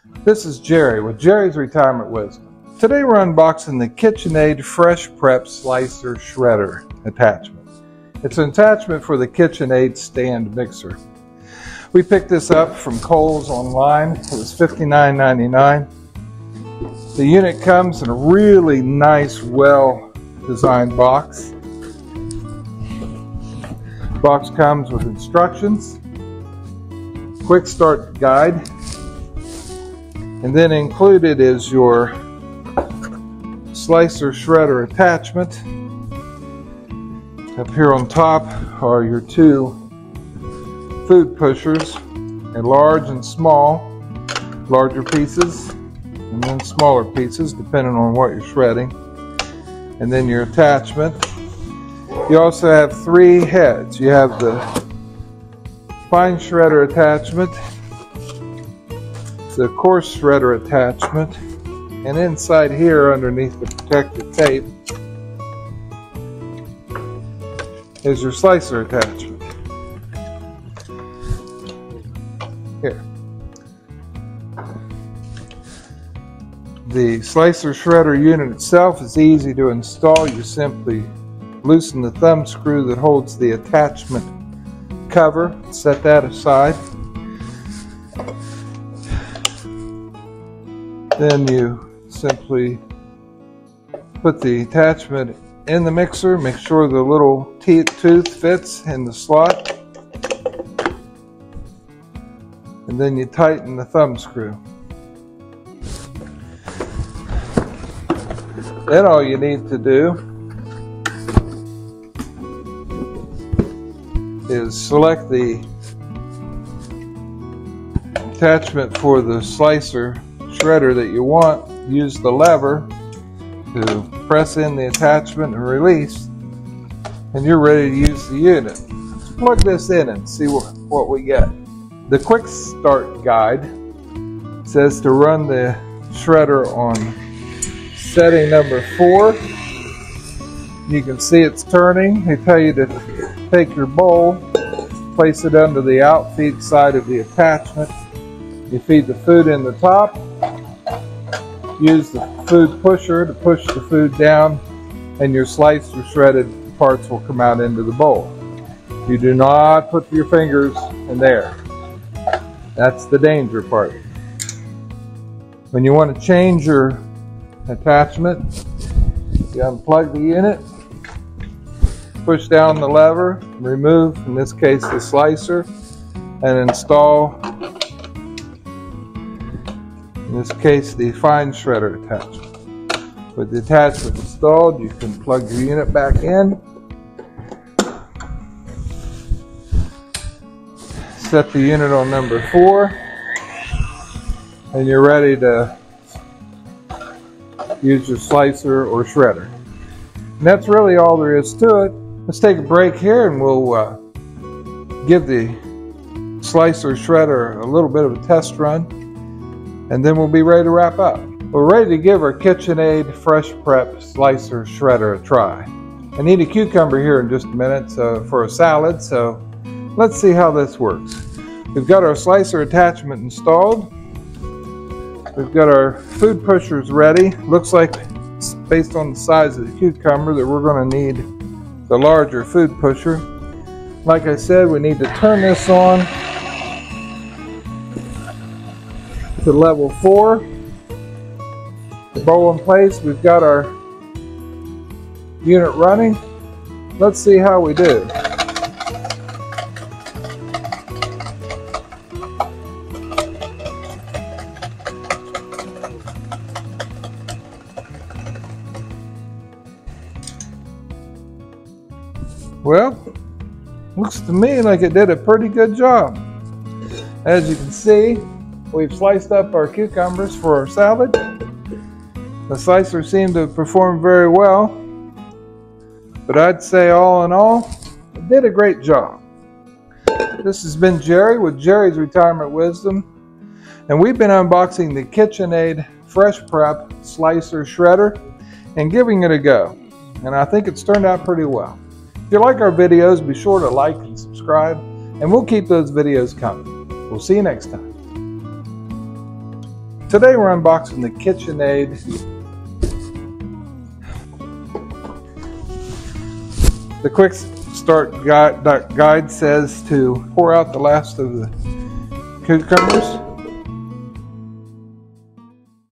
This is Jerry with Jerry's Retirement Wisdom. Today we're unboxing the KitchenAid Fresh Prep Slicer Shredder attachment. It's an attachment for the KitchenAid stand mixer. We picked this up from Kohl's online. It was $59.99. The unit comes in a really nice, well-designed box. The box comes with instructions, quick start guide, and then included is your slicer shredder attachment. Up here on top are your two food pushers, and large and small, larger pieces and then smaller pieces depending on what you're shredding, and then your attachment. You also have three heads. You have the fine shredder attachment, the coarse shredder attachment, and inside here underneath the protective tape is your slicer attachment. Here. The slicer shredder unit itself is easy to install. You simply loosen the thumb screw that holds the attachment cover, set that aside. Then you simply put the attachment in the mixer, make sure the little tooth fits in the slot, and then you tighten the thumb screw. Then all you need to do is select the attachment for the slicer shredder that you want. Use the lever to press in the attachment and release, and you're ready to use the unit. Let's plug this in and see what we get. The quick start guide says to run the shredder on setting number 4. You can see it's turning. They tell you to take your bowl, place it under the outfeed side of the attachment. You feed the food in the top. Use the food pusher to push the food down, and your sliced or shredded parts will come out into the bowl. You do not put your fingers in there. That's the danger part. When you want to change your attachment, you unplug the unit, push down the lever, remove, in this case, the slicer, and install, in this case, the fine shredder attachment. With the attachment installed, you can plug your unit back in, set the unit on number 4, and you're ready to use your slicer or shredder. And that's really all there is to it. Let's take a break here and we'll give the slicer shredder a little bit of a test run, and then we'll be ready to wrap up. We're ready to give our KitchenAid Fresh Prep Slicer Shredder a try. I need a cucumber here in just a minute for a salad, so let's see how this works. We've got our slicer attachment installed. We've got our food pushers ready. Looks like, based on the size of the cucumber, that we're going to need the larger food pusher. Like I said, we need to turn this on to level 4. The bowl in place. We've got our unit running. Let's see how we do. Well, looks to me like it did a pretty good job. As you can see, we've sliced up our cucumbers for our salad. The slicer seemed to perform very well, but I'd say all in all, it did a great job. This has been Jerry with Jerry's Retirement Wisdom, and we've been unboxing the KitchenAid Fresh Prep Slicer Shredder and giving it a go. And I think it's turned out pretty well. If you like our videos, be sure to like and subscribe, and we'll keep those videos coming. We'll see you next time. Today we're unboxing the KitchenAid The quick start guide says to pour out the last of the cucumbers.